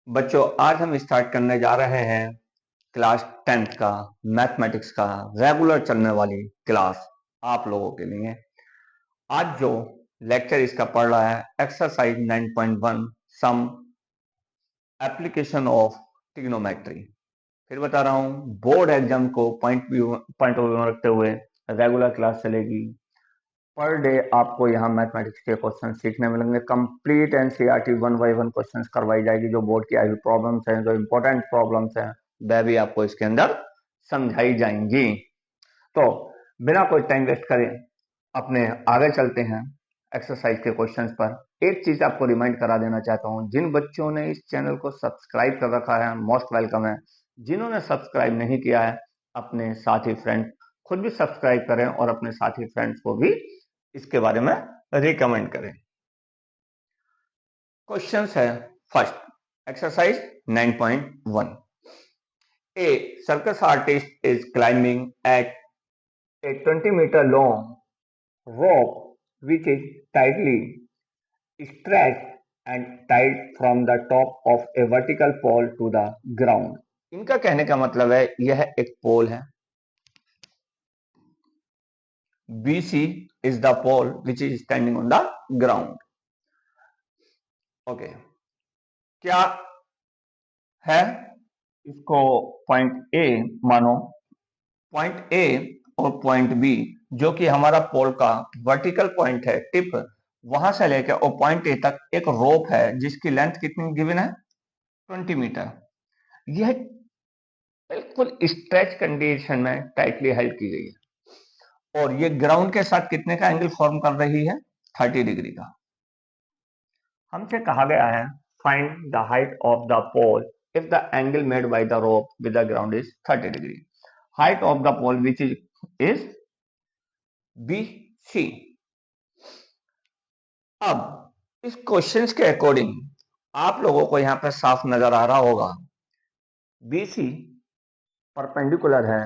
बच्चों, आज हम स्टार्ट करने जा रहे हैं क्लास 10th का मैथमेटिक्स का रेगुलर चलने वाली क्लास आप लोगों के लिए। आज जो लेक्चर इसका पढ़ रहा है exercise 9.1 some application of trigonometry. फिर बता रहा हूँ, बोर्ड एग्जाम को पॉइंट ऑफ व्यू में रखते हुए रेगुलर क्लास चलेगी। पर डे आपको यहाँ मैथमेटिक्स के क्वेश्चन सीखने मिलेंगे। कंप्लीट एनसीईआरटी 1 बाय 1 क्वेश्चंस करवाई जाएगी। जो बोर्ड की आई प्रॉब्लम्स हैं, जो इंपॉर्टेंट प्रॉब्लम्स हैं, वह भी आपको इसके अंदर समझाई जाएंगी। तो बिना कोई टाइम वेस्ट करें अपने आगे चलते हैं एक्सरसाइज के क्वेश्चंस पर। एक चीज आपको रिमाइंड करा देना चाहता हूँ, जिन बच्चों ने इस चैनल को सब्सक्राइब कर रखा है मोस्ट वेलकम है। जिन्होंने सब्सक्राइब नहीं किया है, अपने साथी फ्रेंड खुद भी सब्सक्राइब करें और अपने साथी फ्रेंड्स को भी इसके बारे में रिकमेंड करें। क्वेश्चंस है first exercise 9.1। A circus artist is climbing at a 20-meter long rope which is tightly stretched and tied from the top of a vertical pole to the ground। इनका कहने का मतलब है, यह एक पोल है। BC is the pole which is standing on the ground। Okay, क्या है इसको पॉइंट ए मानो। पॉइंट ए और पॉइंट बी जो कि हमारा पोल का वर्टिकल पॉइंट है, टिप, वहां से लेकर और पॉइंट ए तक एक रोप है जिसकी लेंथ कितनी गिवन है, 20 मीटर। यह बिल्कुल स्ट्रेच कंडीशन में टाइटली हेल्ड की गई है और ये ग्राउंड के साथ कितने का एंगल फॉर्म कर रही है, 30 डिग्री का। हमसे कहा गया है find the height of the pole if the angle made by the rope with the ground is 30 degree। height of the pole which is BC। अब इस क्वेश्चंस के अकॉर्डिंग आप लोगों को यहां पर साफ नजर आ रहा होगा, BC परपेंडिकुलर है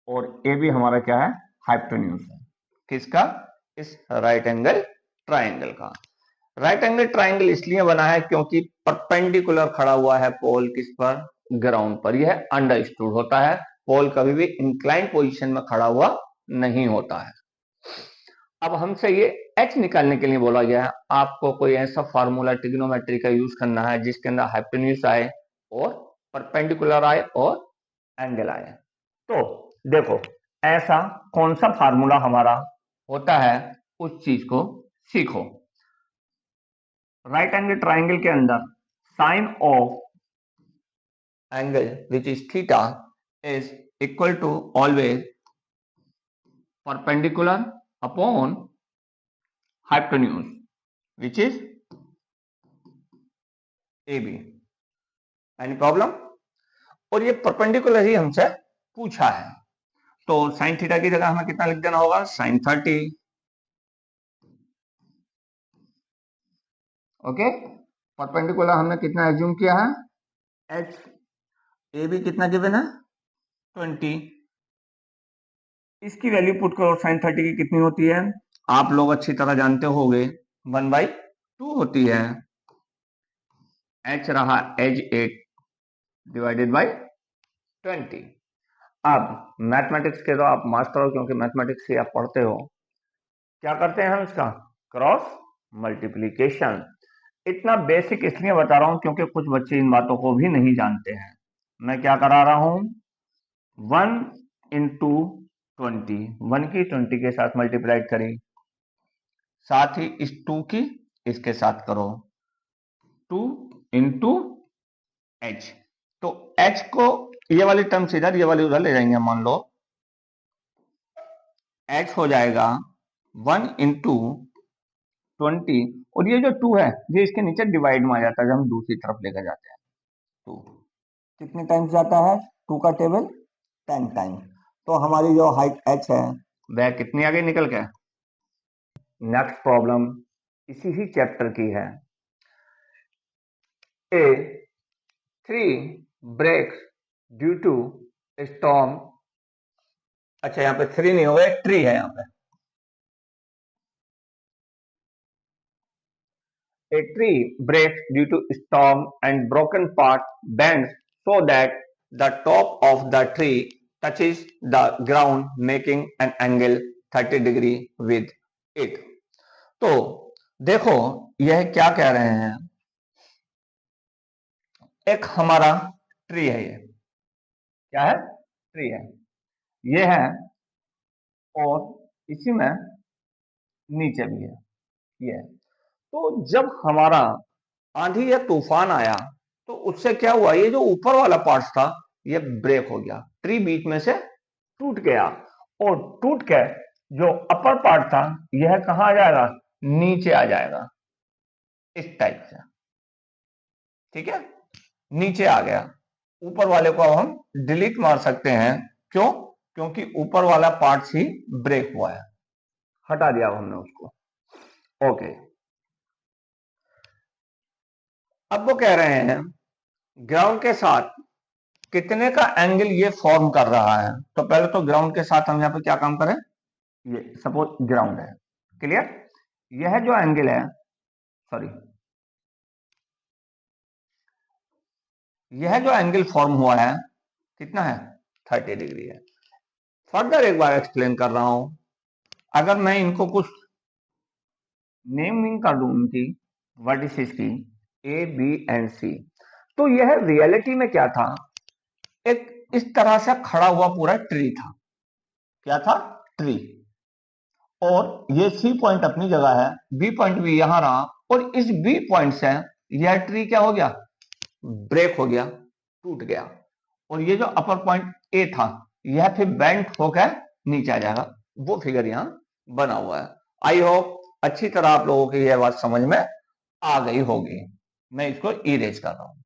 और ए भी हमारा क्या है, हाइपोटेन्यूज है। किसका, इस राइट एंगल ट्राइंगल का। राइट एंगल ट्राइंगल इसलिए बना है क्योंकि परपेंडिकुलर खड़ा हुआ है पोल किस पर, ग्राउंड पर। यह अंडरस्टूड होता है, पोल कभी भी इंक्लाइन पोजीशन में खड़ा हुआ नहीं होता है। अब हमसे ये h निकालने के लिए बोला गया है, आपको कोई ऐसा फार्मूला ट्रिग्नोमेट्री का यूज करना है जिसके अंदर हाइपोटेन्यूज आए और परपेंडिकुलर आए और एंगल आए। तो देखो ऐसा कौन सा फार्मूला हमारा होता है, उस चीज को सीखो। राइट एंगल ट्राइंगल के अंदर sine of angle which is theta is equal to always perpendicular upon hypotenuse which is AB। Any problem? और ये परपेंडिकुलर ही हमसे पूछा है, तो साइन थीटा की जगह हमें कितना लिख देना होगा, साइन 30। ओके, परपेंडिकुलर हमने कितना एज्यूम किया है, h। ए भी कितना गिवन है, 20। इसकी वैल्यू पुट करो, साइन 30 की कितनी होती है, आप लोग अच्छी तरह जानते होंगे, 1/2 होती है। h रहा एज 8 डिवाइडेड बाई 20। अब मैथमेटिक्स के तो आप मास्टर हो, क्योंकि मैथमेटिक्स से आप पढ़ते हो। क्या करते हैं हम इसका, क्रॉस मल्टीप्लीकेशन। इतना बेसिक इसलिए बता रहा हूं क्योंकि कुछ बच्चे इन बातों को भी नहीं जानते हैं। मैं क्या करा रहा हूं, 1 इंटू 20, 1 की 20 के साथ मल्टीप्लाइड करी, साथ ही इस 2 की इसके साथ करो, 2 इंटू एच। तो एच को ये वाली टर्म्स इधर, ये वाली उधर ले जाएंगे। मान लो एच हो जाएगा 1 इंटू 20 और ये जो 2 है ये इसके नीचे डिवाइड में आ जाता है जब हम दूसरी तरफ लेकर जाते हैं। 2 कितने टाइम्स जाता है, 2 का टेबल 10 टाइम्स। तो हमारी जो हाइट h है वह कितनी आगे निकल गया। नेक्स्ट प्रॉब्लम इसी ही चैप्टर की है। ए 3 ब्रेक्स ड्यू टू स्टॉर्म। अच्छा, यहाँ पे 3 नहीं होगा, ट्री है यहाँ पे। A tree breaks due to storm and broken part bends so that the top of the tree touches the ground making an angle 30 degree with it. तो देखो यह क्या कह रहे हैं, एक हमारा ट्री है, ये क्या है, ट्री है, ये है, और इसी में नीचे भी है, ये है। तो जब हमारा आंधी या तूफान आया तो उससे क्या हुआ, ये जो ऊपर वाला पार्ट था ये ब्रेक हो गया, ट्री बीच में से टूट गया, और टूट के जो अपर पार्ट था यह कहां आ जाएगा, नीचे आ जाएगा, इस टाइप से, ठीक है, नीचे आ गया। ऊपर वाले को अब हम डिलीट मार सकते हैं, क्यों, क्योंकि ऊपर वाला पार्ट ही ब्रेक हुआ है, हटा दिया हमने उसको। ओके, अब वो कह रहे हैं ग्राउंड के साथ कितने का एंगल ये फॉर्म कर रहा है। तो पहले तो ग्राउंड के साथ हम यहाँ पे क्या काम करें, ये सपोज ग्राउंड है, क्लियर, यह जो एंगल है, सॉरी, यह जो एंगल फॉर्म हुआ है कितना है, 30 डिग्री है। फर्दर एक बार एक्सप्लेन कर रहा हूं, अगर मैं इनको कुछ नेमिंग कर दूं इनकी वर्टिसेस की, ए बी एंड सी, तो यह रियलिटी में क्या था, एक इस तरह से खड़ा हुआ पूरा ट्री था, क्या था, ट्री, और ये सी पॉइंट अपनी जगह है, बी पॉइंट भी यहां रहा, और इस बी पॉइंट से यह ट्री क्या हो गया, ब्रेक हो गया, टूट गया, और ये जो अपर पॉइंट ए था यह फिर बेंट होकर नीचे आ जाएगा, वो फिगर यहां बना हुआ है। आई होप अच्छी तरह आप लोगों की यह बात समझ में आ गई होगी, मैं इसको इरेज कर रहा हूं,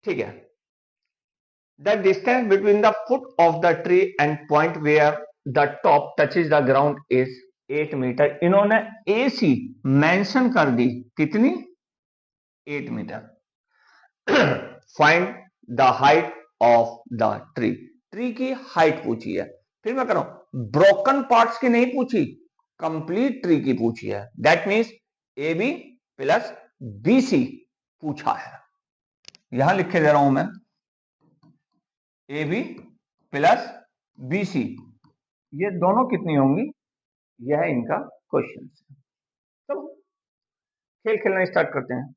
ठीक है। The distance between the foot of the tree and point where the top touches the ground is 8 meter. इन्होंने ए सी मेंशन कर दी, कितनी, 8 meter. Find the height of the tree, tree की हाइट पूछी है, फिर मैं करूं ब्रोकन पार्ट्स की नहीं पूछी, कंप्लीट ट्री की पूछी है, that means A B plus B C पूछा है, यहां लिख के दे रहा हूं मैं, A B plus B C, ये दोनों कितनी होंगी, यह है इनका क्वेश्चन। चलो खेल खेलना स्टार्ट करते हैं।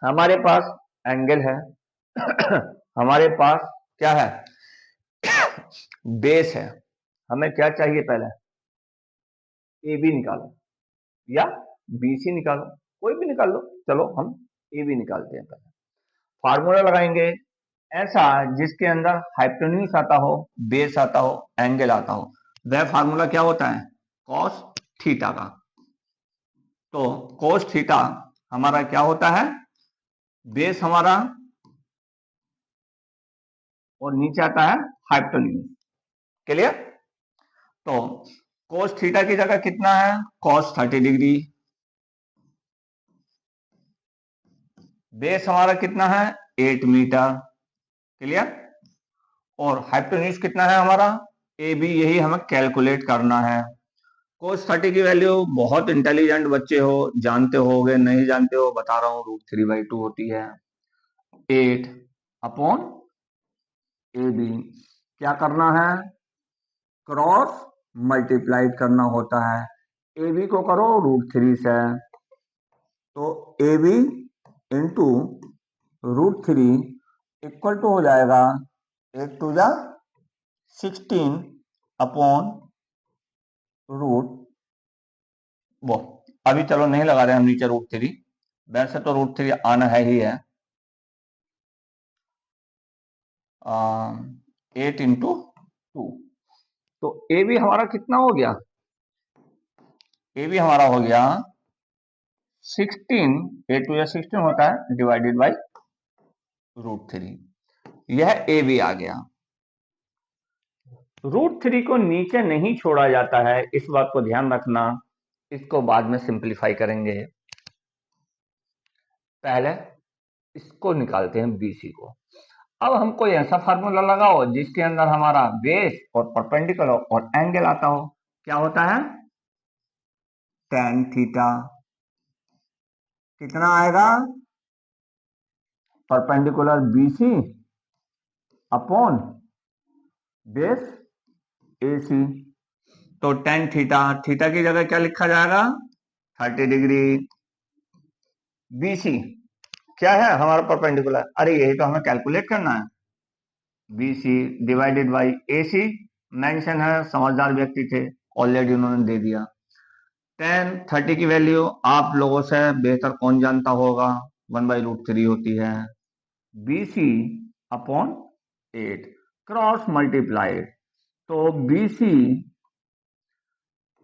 हमारे पास एंगल है, हमारे पास क्या है, बेस है, हमें क्या चाहिए, पहले ए बी निकालो या बी सी निकालो, कोई भी निकाल लो, चलो हम ए बी निकालते हैं। पहले फार्मूला लगाएंगे ऐसा जिसके अंदर हाइपोटेन्यूज आता हो, बेस आता हो, एंगल आता हो। वह फार्मूला क्या होता है, कॉस थीटा का। तो कॉस थीटा हमारा क्या होता है, बेस हमारा, और नीचे आता है हाइपोटेन्यूज, क्लियर। तो कॉस थीटा की जगह कितना है, कॉस 30 डिग्री, बेस हमारा कितना है 8 मीटर, क्लियर, और हाइपोटेन्यूज कितना है हमारा, ए बी, यही हमें कैलकुलेट करना है। कोस 30 की वैल्यू, बहुत इंटेलिजेंट बच्चे हो, जानते होगे, नहीं जानते हो बता रहा हूं, √3/2 होती है, 8 अपॉन ए बी, क्या करना है, क्रॉस मल्टीप्लाइड करना होता है, ए बी को करो √3 से, तो A B into √3 equal to हो जाएगा 8 टू जा 16 अपॉन रूट, वो अभी चलो नहीं लगा रहे हम नीचे √3, वैसे तो √3 आना है ही है, 8 इंटू 2, तो ए बी हमारा कितना हो गया, ए बी हमारा हो गया 16, 8 टू 16 होता है, डिवाइडेड बाई √3, यह ए बी आ गया। √3 को नीचे नहीं छोड़ा जाता है, इस बात को ध्यान रखना, इसको बाद में सिंप्लीफाई करेंगे, पहले इसको निकालते हैं बीसी को। अब हम कोई ऐसा फार्मूला लगाओ जिसके अंदर हमारा बेस और परपेंडिकुलर और एंगल आता हो, क्या होता है, tan थीटा कितना आएगा, perpendicular BC upon base AC। तो tan थीटा, थीटा की जगह क्या लिखा जाएगा, 30 डिग्री। BC क्या है हमारा परपेंडिकुलर, अरे यही तो हमें कैलकुलेट करना है। BC divided by AC mention है, समझदार व्यक्ति थे, ऑलरेडी उन्होंने दे दिया। tan 30 की वैल्यू आप लोगों से बेहतर कौन जानता होगा, 1/√3 होती है। BC अपॉन 8 क्रॉस मल्टीप्लाइड, तो BC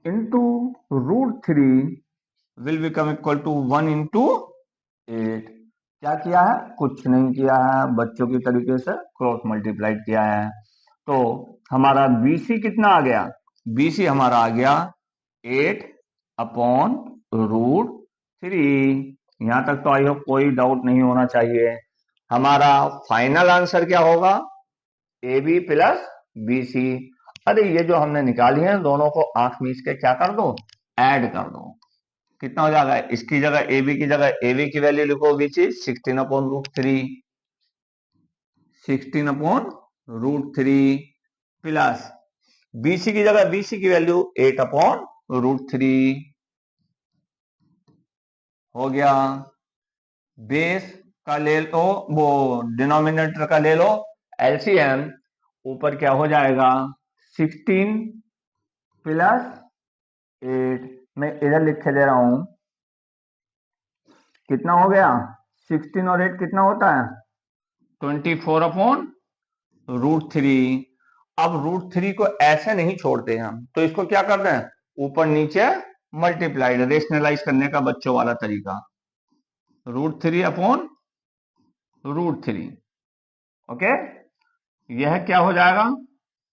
into √3 will become equal to 1 into 8। क्या किया है, कुछ नहीं किया है, बच्चों की तरीके से क्रॉस मल्टीप्लाइड किया है। तो हमारा BC कितना आ गया, BC हमारा आ गया 8 अपॉन √3। यहां तक तो आई होप कोई डाउट नहीं होना चाहिए। हमारा फाइनल आंसर क्या होगा, AB प्लस BC। अरे ये जो हमने निकाली है दोनों को आंख मीच के क्या कर दो, ऐड कर दो। कितना हो जाएगा, इसकी जगह AB की जगह AB की वैल्यू लिखो, विच इज 16/√3, 16/√3 प्लस BC की जगह BC की वैल्यू 8/√3 हो गया। बेस का ले लो, वो डिनोमिनेटर का ले लो LCM, ऊपर क्या हो जाएगा 16 प्लस 8, मैं इधर लिख के दे रहा हूं, कितना हो गया 16 और 8 कितना होता है 24/√3। अब √3 को ऐसे नहीं छोड़ते हम, तो इसको क्या करते हैं, ऊपर नीचे मल्टीप्लाइड, रेशनलाइज करने का बच्चों वाला तरीका, √3/√3। ओके, यह क्या हो जाएगा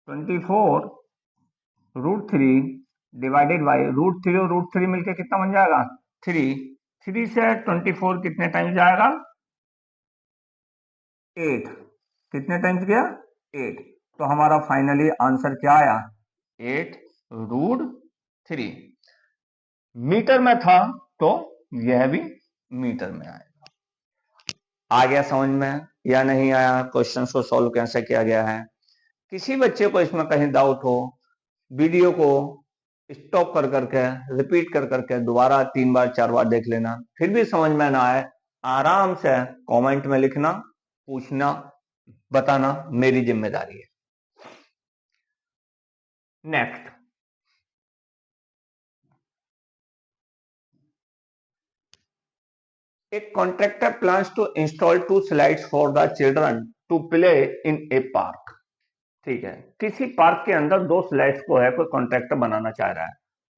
24√3 डिवाइडेड बाई √3 और √3 मिलके कितना बन जाएगा 3। 3 से 24 कितने टाइम्स जाएगा 8, कितने टाइम्स गया 8। तो हमारा फाइनली आंसर क्या आया 8√3। मीटर में था तो यह भी मीटर में आएगा। आ गया समझ में या नहीं आया, क्वेश्चन को सॉल्व कैसे किया गया है। किसी बच्चे को इसमें कहीं डाउट हो, वीडियो को स्टॉप कर करके रिपीट कर करके दोबारा 3 बार 4 बार देख लेना, फिर भी समझ में ना आए आराम से कमेंट में लिखना, पूछना, बताना, मेरी जिम्मेदारी है। Next, a contractor plans to install 2 slides for the children to play in a park। ठीक है, किसी पार्क के अंदर 2 स्लाइड्स को है कोई कॉन्ट्रैक्टर बनाना चाह रहा है।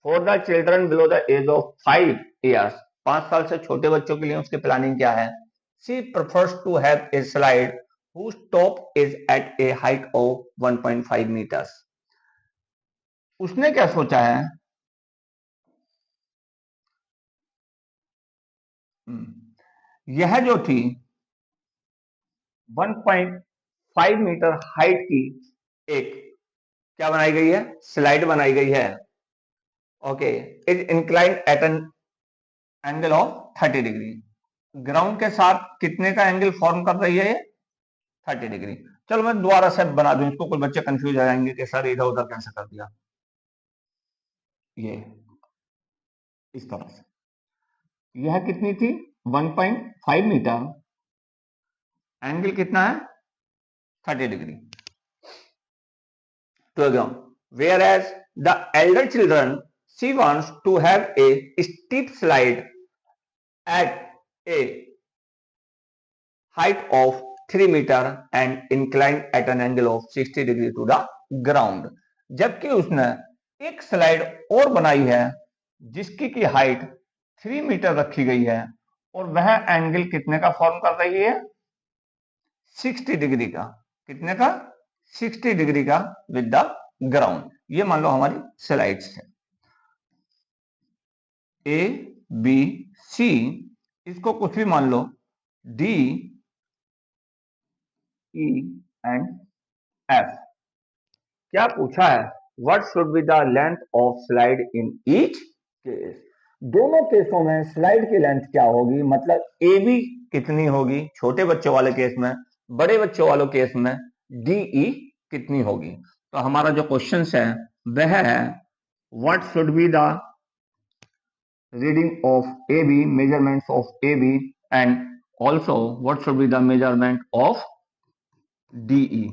For the children below the age of 5 years, 5 साल से छोटे बच्चों के लिए उसकी प्लानिंग क्या है, she prefers to have a slide whose top is at a height of 1.5 meters। उसने क्या सोचा है, यह जो थी 1.5 मीटर हाइट की एक क्या बनाई गई है, स्लाइड बनाई गई है। Okay, is inclined at an angle of 30 degree. Ground के साथ कितने का एंगल फॉर्म कर रही है ये 30 डिग्री। चलो मैं दोबारा से बना दूं इसको, कोई बच्चे कंफ्यूज हो जाएंगे कि सर इधर उधर कैसे कर दिया। ये इस तरह से, यह कितनी थी 1.5 मीटर, एंगल कितना है 30 degree to the ground, whereas the elder children, she wants to have a steep slide at a height of 3 meter and inclined at an angle of 60 degree to the ground। जबकि उसने एक slide और बनाई है जिसकी की height 3 metre रखी गई है और वह एंगल कितने का फॉर्म कर रही है 60 डिग्री का। कितने का 60 डिग्री का विद द ग्राउंड। ये मान लो हमारी स्लाइड्स है A B C, इसको कुछ भी मान लो D E एंड F। क्या पूछा है, what should be the length of slide in each case. दोनों केसों में स्लाइड की लेंथ क्या होगी, मतलब ए बी कितनी होगी छोटे बच्चों वाले केस में, बड़े बच्चों वालों केस में डीई कितनी होगी। तो हमारा जो क्वेश्चन है वह है what should be the reading of A B, measurements of A B, and also what should be the measurement of D E.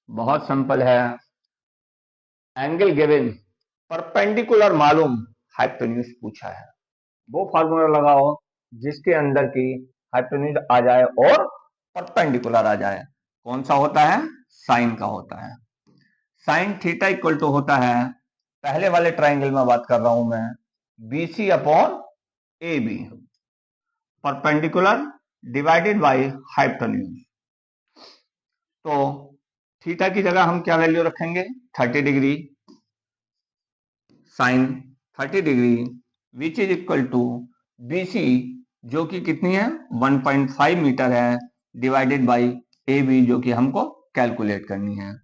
बहुत सिंपल है, एंगल गिवन, परपेंडिकुलर मालूम, हाइपोटेन्यूज पूछा है, वो फार्मूला लगाओ जिसके अंदर की हाइपोटेन्यूज आ जाए और परपेंडिकुलर आ जाए। कौन सा होता है, साइन का होता है। साइन थीटा इक्वल टू होता है, पहले वाले ट्राइंगल में बात कर रहा हूं मैं, B C upon A B, perpendicular divided by hypotenuse. तो थीटा की जगह हम क्या वैल्यू रखेंगे, 30 degree, sine 30 degree which is equal to B C जो कि कितनी है 1.5 मीटर है, डिवाइडेड बाय ए बी जो कि हमको कैलकुलेट करनी है।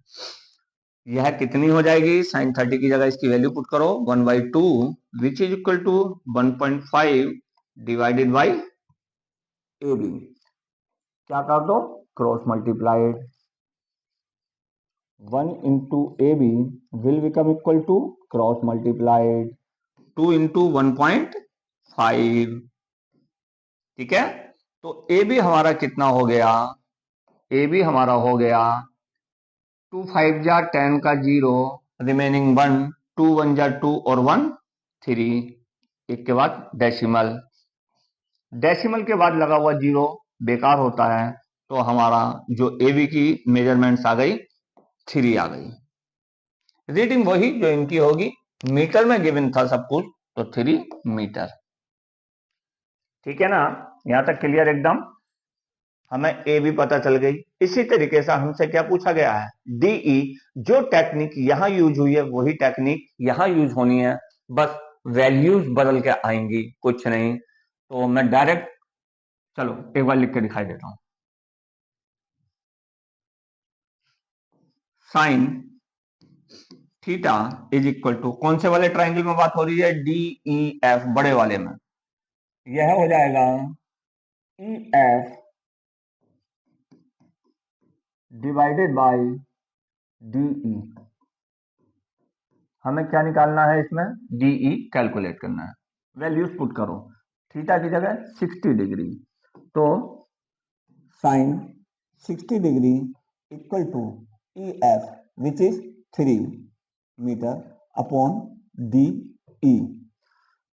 यह कितनी हो जाएगी, साइन 30 की जगह इसकी वैल्यू पुट करो 1/2 which is equal to 1.5 divided by A B. क्या कर दो, cross multiplied, 1 into AB will become equal to cross multiplied 2 into 1.5। ठीक है, तो AB हमारा कितना हो गया, AB हमारा हो गया 2 5 जा 10 का 0, रिमेनिंग 1, 2 1 जा 2 और 1 3, एक के बाद डेसिमल, डेसिमल के बाद लगा हुआ 0 बेकार होता है, तो हमारा जो AB की मेजरमेंट्स आ गई 3 आ गई। रीडिंग वही जो इनकी होगी, मीटर में गिवन था सब कुछ, तो 3 मीटर। ठीक है ना, यहां तक क्लियर एकदम, हमें ए भी पता चल गई। इसी तरीके से हमसे क्या पूछा गया है, डीई, जो टेक्निक यहां यूज हुई है वही टेक्निक यहां यूज होनी है, बस वैल्यूज बदल के आएंगी, कुछ नहीं। तो मैं डायरेक्ट, चलो एक बार लिख के दिखाई देता हूं, sine theta is equal to, कौन से वाले ट्राइंगल में बात हो रही है, डी ई एफ, बड़े वाले में, यह हो जाएगा E F divided by D E. हमें क्या निकालना है इसमें, डीई कैलकुलेट करना है। वैल्यूज पुट करो, थीटा की जगह 60 डिग्री, तो sine 60 degree equal to E F which is 3 meter upon D E.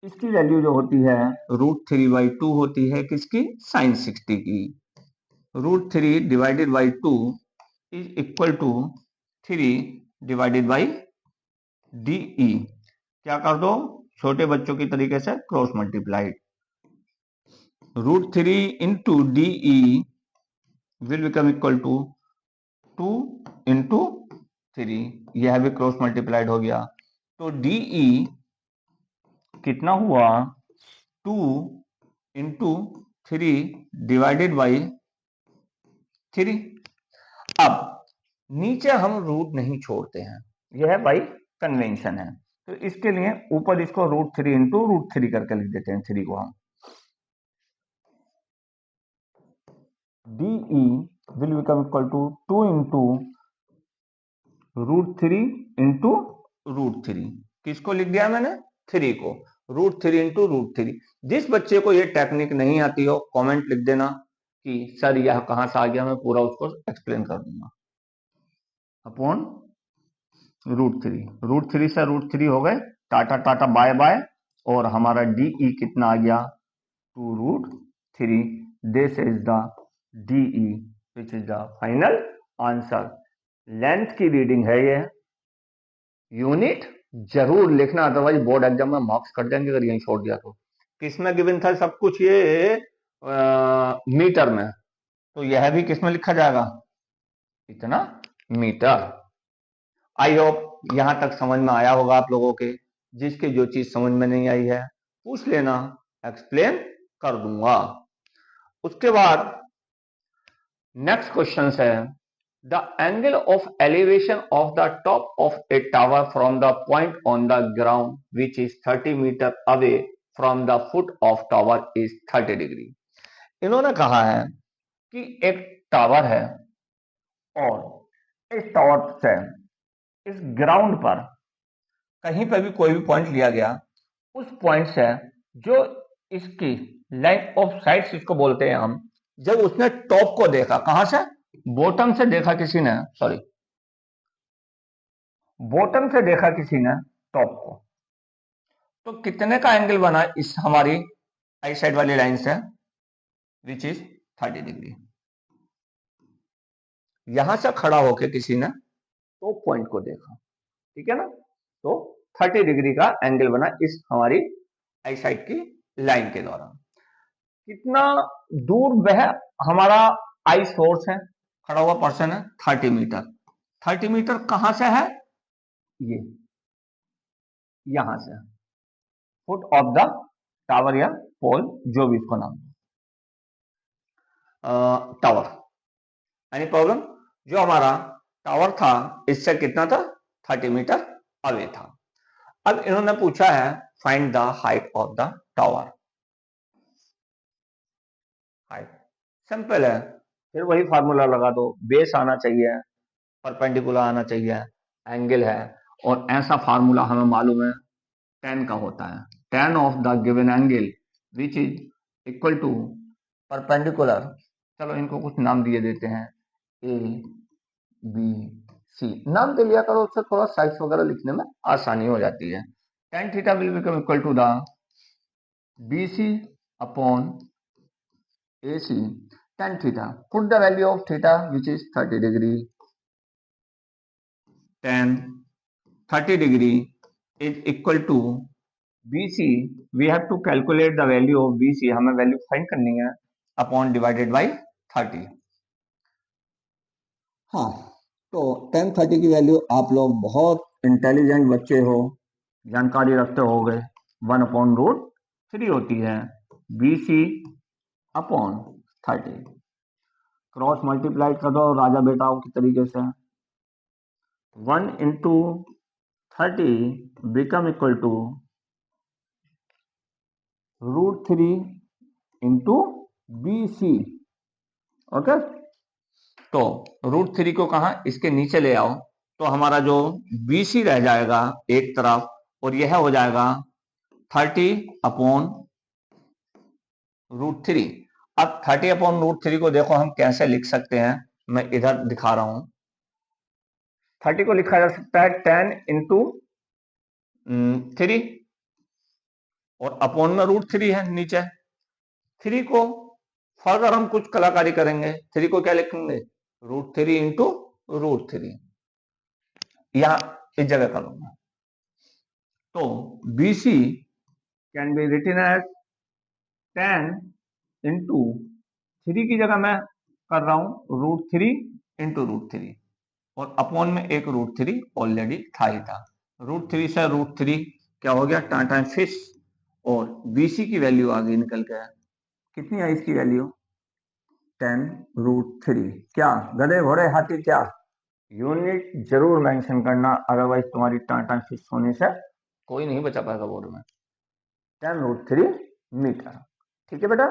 इसकी वैल्यू जो होती है √3/2 होती है, किसकी, साइन 60 की। √3 divided by 2 is equal to 3 divided by D E. क्या कर दो, छोटे बच्चों की तरीके से cross multiplied, √3 into D E will become equal to 2 into 3, यह भी क्रॉस मल्टीप्लाइड हो गया, तो डीई कितना हुआ 2 इंटू 3 डिवाइडेड बाई 3। अब नीचे हम रूट नहीं छोड़ते हैं, यह बाई कन्वेंशन है, तो इसके लिए ऊपर इसको √3 इंटू √3 करके लिख देते हैं, 3 को हम, D E will become equal to 2 into √3 into √3, किसको लिख दिया मैंने, 3 को, √3 इंटू √3। जिस बच्चे को ये टेक्निक नहीं आती हो कमेंट लिख देना कि सर यह कहां से आ गया, मैं पूरा उसको एक्सप्लेन कर दूंगा। अपॉन √3 से √3 हो गए, टाटा टाटा बाय बाय, और हमारा डीई कितना आ गया 2√3। This is the D E which is the final answer. Length की रीडिंग है ये, यूनिट जरूर लिखना, अदरवाइज बोर्ड एग्जाम में मार्क्स कट जाएंगे अगर यहीं छोड़ दिया तो। किसमें गिवन था सब कुछ ये मीटर में, तो यह भी किसमें लिखा जाएगा, इतना मीटर। आई होप यहां तक समझ में आया होगा आप लोगों के, जिसके जो चीज समझ में नहीं आई है पूछ लेना, एक्सप्लेन कर दूंगा। उसके बाद नेक्स्ट क्वेश्चन है, the angle of elevation of the top of a tower from the point on the ground which is 30 meter away from the foot of tower is 30 degree. इन्होंने कहा है कि एक टावर है और इस टावर से इस ग्राउंड पर कहीं पर भी कोई भी पॉइंट लिया गया, उस पॉइंट से जो इसकी लाइन ऑफ साइट्स इसको बोलते हैं हम, जब उसने टॉप को देखा, कहां से, बॉटम से देखा किसी ने, सॉरी बॉटम से देखा किसी ने टॉप को, तो कितने का एंगल बना इस हमारी आई साइड वाली लाइन से, विच इज 30 डिग्री। यहां से खड़ा होकर किसी ने टॉप पॉइंट को देखा, ठीक है ना, तो 30 डिग्री का एंगल बना इस हमारी आई साइड की लाइन के द्वारा। कितना दूर वह हमारा आई सोर्स है, खड़ा हुआ पर्सन है, 30 मीटर। 30 मीटर कहां से है, ये यहां से, फुट ऑफ द टावर या पोल, जो भी इसको नाम टावर। Any problem? जो हमारा टावर था इससे कितना था, 30 मीटर अवे था। अब इन्होंने पूछा है find the height of the tower. Height simple है, फिर वही फार्मूला लगा दो, बेस आना चाहिए, परपेंडिकुलर आना चाहिए, एंगल है, और ऐसा फार्मूला हमें मालूम है tan का होता है, tan of the given angle which is equal to perpendicular, चलो इनको कुछ नाम दिए देते हैं, ए बी सी नाम दे लिया करो, उससे थोड़ा साइज वगैरह लिखने में आसानी हो जाती है। tan theta will become equal to the B C upon A C tan theta. Put the value of theta which is 30 degree. Tan 30 degree is equal to BC. We have to calculate the value of BC. हमें value find करनी है upon divided by 30। हाँ, तो tan 30 की value आप लोग बहुत intelligent बच्चे हो, जानकारी रखते हो गए, 1/√3 होती है BC अपॉन 30। क्रॉस मल्टीप्लाई कर दो राजा बेटाओं की तरीके से, 1 into 30 become equal to √3 into BC। Okay, तो √3 को कहा इसके नीचे ले आओ, तो हमारा जो BC रह जाएगा एक तरफ, और यह हो जाएगा 30/√3। अब 30/√3 को देखो हम कैसे लिख सकते हैं, मैं इधर दिखा रहा हूं। 30 को लिखा जा सकता है 10 into 3, और अपॉन में √3 है नीचे। 3 को फर्दर हम कुछ कलाकारी करेंगे, 3 को क्या लिखेंगे, √3 into √3, यहां इस जगह करूंगा, तो BC can be written as 10 into 3 की जगह मैं कर रहा हूं √3 into √3, और अपॉन में एक √3 ऑलरेडी था ही था। √3 से √3 क्या हो गया, टाटा फिश, और BC की वैल्यू आ गई निकल के, कितनी आई इसकी वैल्यू, 10√3। क्या गधे घोड़े हाथी, क्या यूनिट जरूर मेंशन करना, अदरवाइज तुम्हारी टाटा फिश होने से कोई नहीं बचा पाएगा बोर्ड में। 10√3 मीटर, ठीक है बेटा।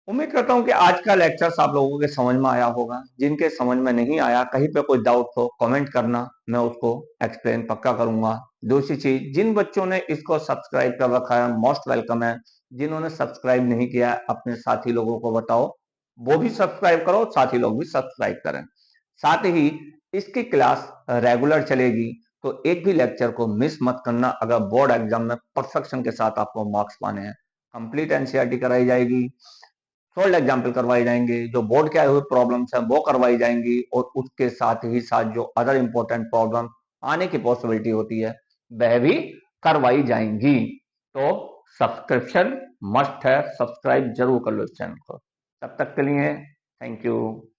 उम्मीद करता हूं कि आज का लेक्चर आप लोगों के समझ में आया होगा। जिनके समझ में नहीं आया, कहीं पे कोई डाउट हो, कमेंट करना, मैं उसको एक्सप्लेन पक्का करूंगा। दूसरी चीज, जिन बच्चों ने इसको सब्सक्राइब कर रखा है मोस्ट वेलकम है, जिन्होंने सब्सक्राइब नहीं किया अपने साथी लोगों को बताओ वो भी सब्सक्राइब करो, साथी लोग भी सब्सक्राइब करें। साथ ही इसकी क्लास रेगुलर चलेगी, तो एक भी लेक्चर को मिस मत करना। अगर बोर्ड एग्जाम में परफेक्शन के साथ आपको मार्क्स पाने हैं, कंप्लीट एनसीईआरटी कराई जाएगी, सोल्ड एग्जाम्पल करवाए जाएंगे, जो बोर्ड के आए हुए प्रॉब्लम्स हैं वो करवाई जाएंगी, और उसके साथ ही साथ जो अदर इंपॉर्टेंट प्रॉब्लम आने की पॉसिबिलिटी होती है वह भी करवाई जाएंगी। तो सब्सक्रिप्शन मस्ट है, सब्सक्राइब जरूर कर लो इस चैनल को। तब तक के लिए थैंक यू।